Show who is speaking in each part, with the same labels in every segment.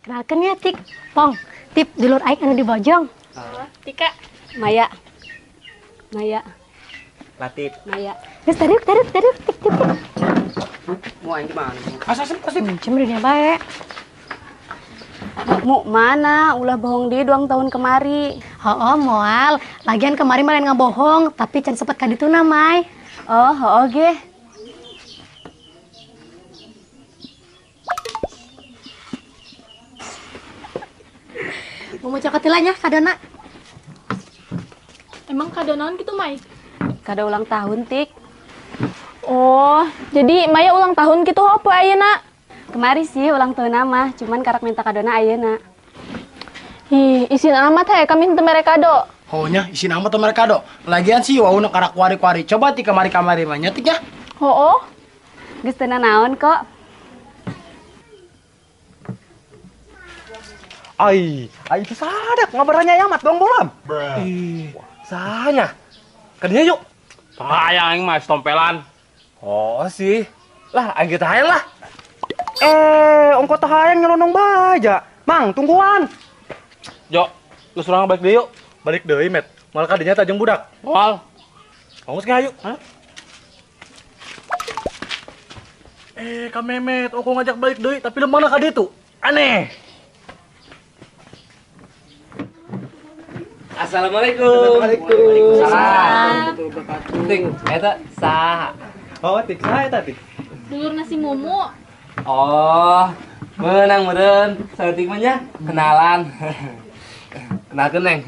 Speaker 1: Kenalkan ya Tik, Pong, Tip dulur aing anu di Bojong.
Speaker 2: Tika,
Speaker 1: Maya. Maya.
Speaker 3: Latif.
Speaker 1: Maya. Geus taruh, Tik.
Speaker 3: Mau aing gimana?
Speaker 1: Asep. Cem dunia bae.
Speaker 2: mu mana? Ulah bohong di 2 tahun kemari.
Speaker 1: Moal. Lagian kemarin malah ngabohong, tapi can sepet ka dituna, Mai.
Speaker 2: Ge.
Speaker 1: Mau cokotilanya kadona.
Speaker 4: Emang kado naon gitu, Mai?
Speaker 2: Kado ulang tahun, Tik.
Speaker 4: Oh, jadi Maya ulang tahun gitu apa ayeuna?
Speaker 2: Kemari sih ulang tahun nama, cuman karak minta kadona ayeuna.
Speaker 4: Ih, isin amat he kami henteu mere kado.
Speaker 5: Honya isin amat mereka do. Lagian sih wauna karak kuari-kuari. Coba ti kamari-kamari mah nyetik ya.
Speaker 4: Hooh.
Speaker 2: Geus teu naon kok.
Speaker 3: Ai itu sadak ngabarannya amat dong bolam. Sahanya. Kadinya yuk.
Speaker 6: Hayang mah tompelan.
Speaker 3: Oh sih. Lah aing kita hayang lah. Ongko teh hayang nyelonong baja. Mang, tungguan.
Speaker 6: Jo, lu surang balik deh yuk.
Speaker 3: Balik deui, Met. Mal kadinya tajeng budak.
Speaker 6: Wal.
Speaker 3: Ongkos ngayu.
Speaker 6: Hah?
Speaker 5: Kamemet, ongko ngajak balik deui tapi lemana ka ditu. Aneh.
Speaker 3: Assalamualaikum.
Speaker 2: Waalaikumsalam.
Speaker 3: Ting, eta saha? Oh, tik saha eta tik?
Speaker 4: Dulur nasi mumu.
Speaker 7: Oh, menang meren. Saeutik mah nya kenalan. Kenalkeun Neng.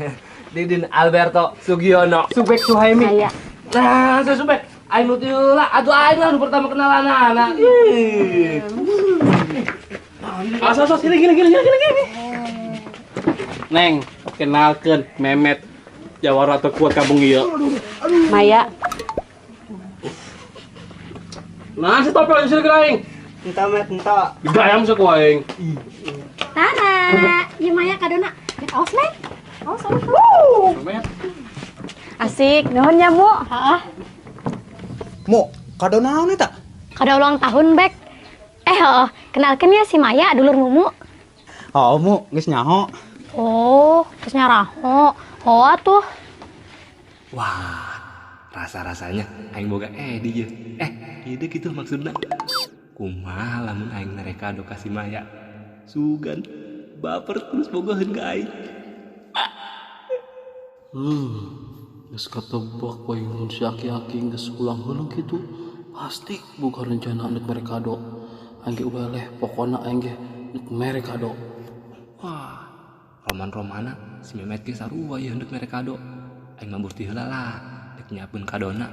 Speaker 7: Didin Alberto Sugiono.
Speaker 3: Subek Suhaimi.
Speaker 2: Aya.
Speaker 7: Nah, saya subek. Aing nu lah, atuh aing lah nu pertama kenalan anak.
Speaker 6: Asas gini. Neng, kenalkeun Memet. Jawara teu kuat kabung ieu.
Speaker 2: Maya.
Speaker 6: Nah, si topel sini aing.
Speaker 3: Entah, Met, entah.
Speaker 6: Gayam sok aing.
Speaker 1: Tara, ieu Maya kadona. Get off, Mai.
Speaker 6: Memet.
Speaker 2: Asik, nuhun ya, Mu.
Speaker 1: Heeh.
Speaker 5: Mo, kado naon eta?
Speaker 1: Kado ulang tahun, Bek. Kenalkan ya si Maya dulur mumu.
Speaker 5: Oh, Mo, geus nyaho.
Speaker 1: Oh, terus nyaraho. Atuh.
Speaker 7: Wah, rasa-rasanya aing boga di ieu. Ide gitu maksudna. Kumaha lamun aing mereka ado kasih Maya. Sugan baper terus bogoheun ka aing.
Speaker 8: Geus katebak bae mun si aki-aki geus ulang heula kitu. Pasti boga rencana neuk mere kado. Aing ge ulah leh pokona aing ge neuk mere kado.
Speaker 7: Wah, roman-romana si Memet ge sarua ieu neuk mere kado. Aing mah burti heula lah, neuk nyiapkeun kadona.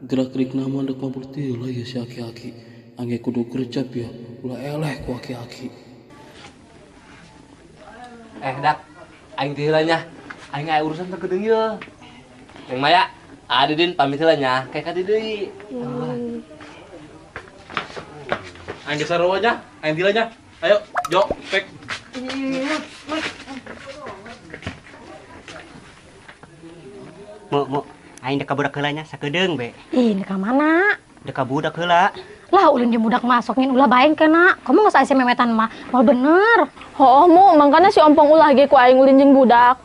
Speaker 8: Gerak-gerik nama neuk mabukti heula ya si aki-aki. Aing ge kudu gercep ya, ulah eleh ku aki-aki.
Speaker 7: Dak, aing teh heula nya. Aing aya urusan teu geudeung ieu. Neng Maya, Didin pamit heula nya, kayak ka deui.
Speaker 6: Aing ge sarua nya, aing tila nya. Ayo, Jo, pek.
Speaker 3: Mo, aing dek ka budak heula nya sakedeung be.
Speaker 1: Ih, ini ka mana?
Speaker 3: Dek ka budak heula.
Speaker 1: Lah ulun jeung budak masokin ulah baeng kena. Kamu geus asa memetan mah. Mal bener.
Speaker 4: Hooh, Mu, mangkana si ompong ulah ge ku aing ulin jeung budak.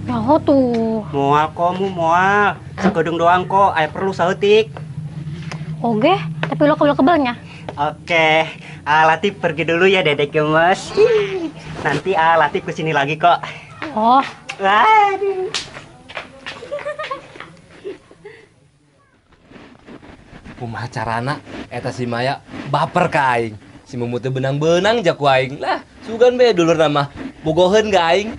Speaker 1: Ya tuh.
Speaker 3: Moal komu moal. Sakedeung doang kok, aya perlu saeutik.
Speaker 1: Oke, tapi lo kebel-kebelnya.
Speaker 3: Oke, Latif pergi dulu ya Dedek Gemes. Nanti Latif kesini lagi kok.
Speaker 1: Oh,
Speaker 3: Waduh.
Speaker 7: Kumaha carana eta si Maya baper ka aing. Si Mumu teh benang-benang jak ku aing. Lah, sugan be dulur nama. Bogoheun ka aing.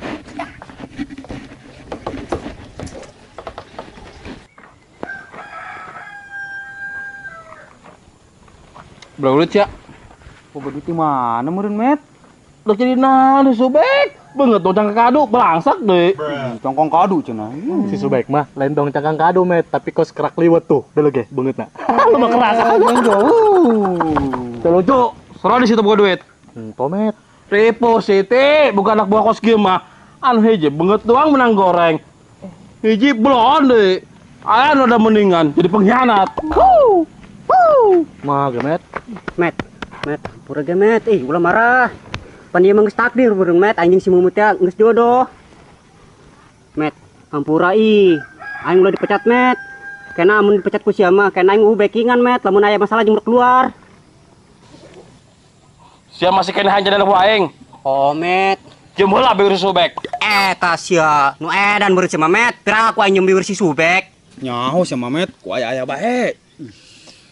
Speaker 6: Berapa ya?
Speaker 5: Kok beduti mana meureun, Met?
Speaker 6: Udah jadi naon subek. Beungeut dong cangkang kado belangsak deui.
Speaker 5: Congkong kado cenah.
Speaker 6: Si subek mah lain dong cangkang kado Met, tapi kos kerak liwet tuh. Udah lege beungeutna. Lu mah keras. Teu lucu. Sora di situ boga duit.
Speaker 5: Tomet.
Speaker 6: Repo Siti, bukan anak buah kos kieu mah. Anu hiji beungeut doang menang goreng. Hiji belon deui. Aya udah mendingan jadi pengkhianat. Mah gemet.
Speaker 3: Met, pura ge Met. Ulah marah. Pan ieu mah geus takdir beureung met anjing si Mumut teh geus jodoh. Met, hampura ih. Aing ulah dipecat met. Kena amun dipecat ku sia mah kena aing backingan met lamun aya masalah jeung keluar.
Speaker 6: Sia masih kena hanjana anak buah aing.
Speaker 3: Oh met.
Speaker 6: Jeung heula beureuh subek.
Speaker 3: Eta sia nu edan beureum si Mamet. Pirang aku aing nyembi si subek.
Speaker 5: Nyaho si Mamet, ku aya-aya bae.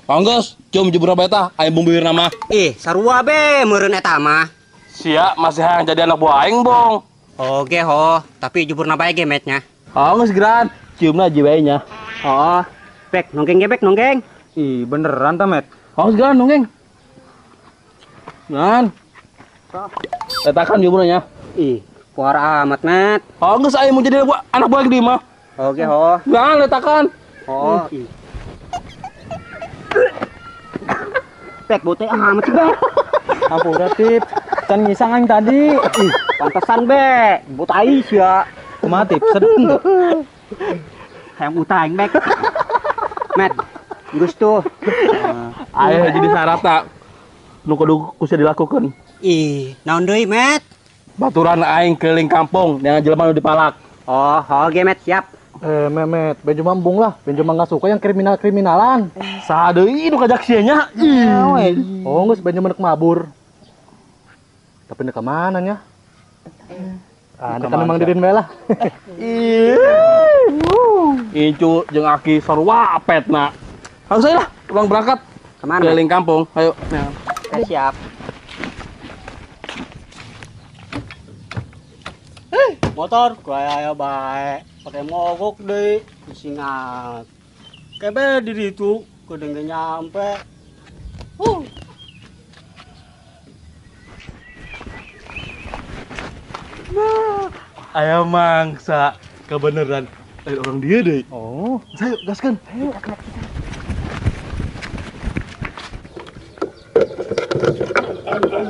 Speaker 6: Panggeus, cum jebur beta aing bumbir nama.
Speaker 3: Ih, sarua be meureun eta mah.
Speaker 6: Sia masih hayang jadi anak buah aing, Bong.
Speaker 3: Oke ho, tapi juburna bae ge metnya.
Speaker 6: Oh, geus geran. Ciumna aja bae nya.
Speaker 3: Oh, bek nonggeng ge bek nonggeng.
Speaker 5: Ih, beneran ta, Met?
Speaker 6: Oh, geus geran dongeng. Ngan. Eta kan juburna nya.
Speaker 3: Ih, kuar amat met.
Speaker 6: Oh, geus aing mau jadi anak buah gede mah.
Speaker 3: Oke ho.
Speaker 6: Ngan letakan.
Speaker 3: Oh, ih. Bek bote amat sih bek.
Speaker 5: Ampura tip. Can ngisang aing tadi.
Speaker 3: Ih, pantesan be. Bot ais ya.
Speaker 5: Kumaha tip? Sedeng tuh.
Speaker 3: Hayang utang bek. Met, geus tuh.
Speaker 6: Ayo jadi sarata. Nu kudu kudu dilakukan.
Speaker 3: Ih, naon deui met?
Speaker 6: Baturan aing keliling kampung dengan jelema nu dipalak.
Speaker 3: Oh, oke met, siap.
Speaker 5: Memet, ben cuma embung lah. Ben cuma nggak suka yang kriminal-kriminalan.
Speaker 6: Saha deui nu kajak sia nya?
Speaker 5: Oh, geus ben cuma nek mabur. Tapi nek ka mana nya? Ah, nek memang didin bae lah.
Speaker 6: Incu jeung Aki sarua apetna. Harus lah, pulang berangkat.
Speaker 3: Kemana?
Speaker 6: Keliling kampung. Ayo.
Speaker 3: Siap. Motor gaya bae, pakai mogok deui, singat. Kebe di ditu, kudu nyampe.
Speaker 6: Aya mangsa kebeneran dari orang dia deh.
Speaker 5: Oh,
Speaker 6: Ayo gaskeun. Ayo.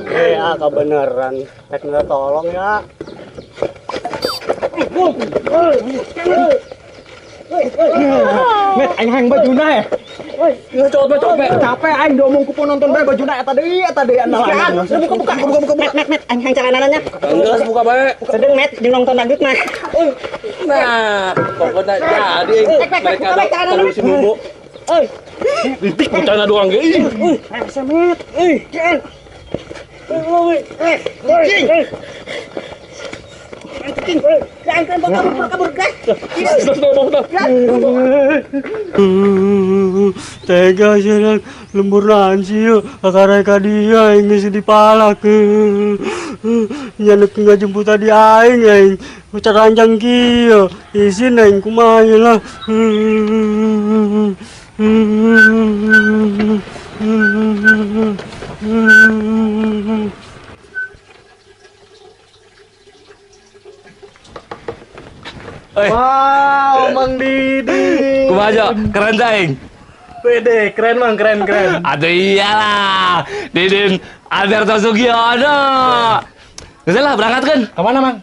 Speaker 3: Ya, kebeneran. Tek tolong ya.
Speaker 5: Met, aing hang bajuna ya. Coba. Capek aing diomong ku penonton bae bajuna eta deui andalan. Buka. Met, aing hang calanananya.
Speaker 6: Geus buka bae.
Speaker 3: Sedeng met jeung nonton dangdut mah.
Speaker 6: Nah, pokoknya jadi mereka terus bumbu. Titik bencana doang ge.
Speaker 3: Semet. Jan. Kabur guys. Tega sih lembur nansi yuk akarek dia yang ngisi dipalak nyanek nggak jemput tadi aing aing ucar ranjang kio isin aing kumanya lah
Speaker 5: Wow, Mang Didi.
Speaker 7: Kumaha keren aing.
Speaker 5: Pede, keren Mang, keren.
Speaker 7: Aduh iyalah, Didin Alberto Sugiono. Geus lah berangkat kan?
Speaker 5: Kemana Mang?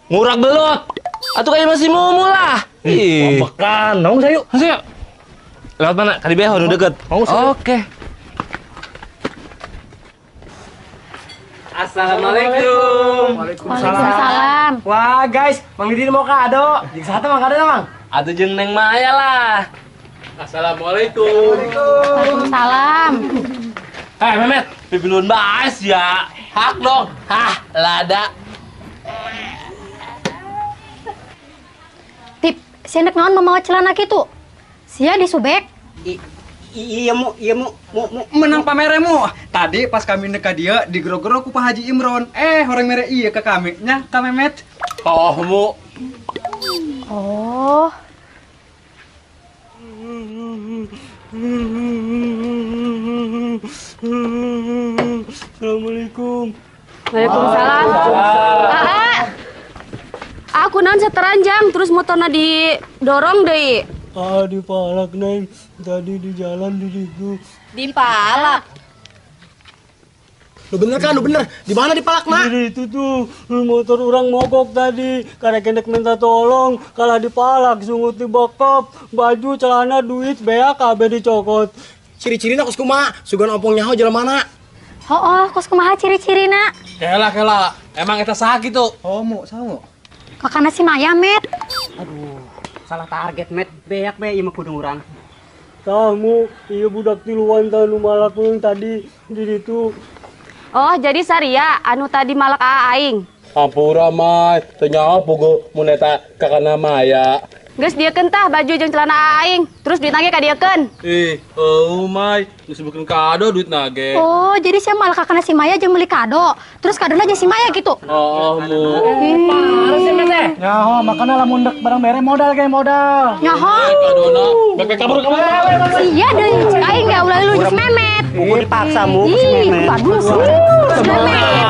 Speaker 7: Ngurak belut. Atuh kayak masih mumu lah. Ih.
Speaker 5: Bekan, nong sayu.
Speaker 7: Masuk. Lewat mana? Kali beho nu deket. Oke. Assalamualaikum.
Speaker 1: Waalaikumsalam.
Speaker 5: Wah guys, Mang Didi mau kado. Jeung saha teh Mang kado Mang?
Speaker 7: Atuh jeung Neng Maya lah.
Speaker 6: Assalamualaikum.
Speaker 1: Waalaikumsalam.
Speaker 7: Memet, pipilun baes ya. Hak dong. Hah, lada.
Speaker 1: Tip, si anak naon memawa celana kitu? Sia disubek.
Speaker 3: Iya mu
Speaker 5: Menang pameremu. Tadi pas kami deka dia digero-gero ku Pak Haji Imron. Orang mere iya ke kami nya ka Memet.
Speaker 6: Oh, mu.
Speaker 1: Oh.
Speaker 5: Assalamualaikum.
Speaker 2: Waalaikumsalam. Aku nan seteranjang terus motorna didorong deui.
Speaker 5: Dipalak Neng. Tadi di jalan di situ.
Speaker 2: Dipalak.
Speaker 5: Lu bener kan, lu bener. Di mana dipalak, Nak? Di itu tuh, motor orang mogok tadi. Karena kendek minta tolong, kalah dipalak, sungut dibokop, baju, celana, duit, bea, kabeh dicokot. Ciri-ciri nak kumaha, sugan ompong nyaho jalan mana?
Speaker 1: Oh, kos kumaha ciri-ciri nak?
Speaker 6: Kela, emang eta sakit tuh.
Speaker 1: Kakana si Maya, Met.
Speaker 3: Aduh, salah target met. Beak be ieu mah kudu urang.
Speaker 5: Kamu, iya budak tiluan tanu malak yang tadi di situ.
Speaker 2: Oh, jadi Saria anu tadi malak aing.
Speaker 6: Hampura mah, tanya apa gue mun eta kakana Maya.
Speaker 2: Geus diekeun tah baju jeung celana aing, terus duit nage ka diekeun.
Speaker 6: Mai, geus bukeun kado duit nage.
Speaker 1: Oh, jadi saya malah kakana si Maya jeung beli kado. Terus kadona aja si Maya gitu.
Speaker 6: Oh, mu.
Speaker 5: Nyaho, makanya lamun dek barang bere modal kayak modal.
Speaker 1: Nyaho.
Speaker 6: Kadona, bebek kabur kamu.
Speaker 1: Iya deh, cek aing enggak ulah lu just memet.
Speaker 3: Kudu dipaksa mu
Speaker 1: Ih, bagus. Memet.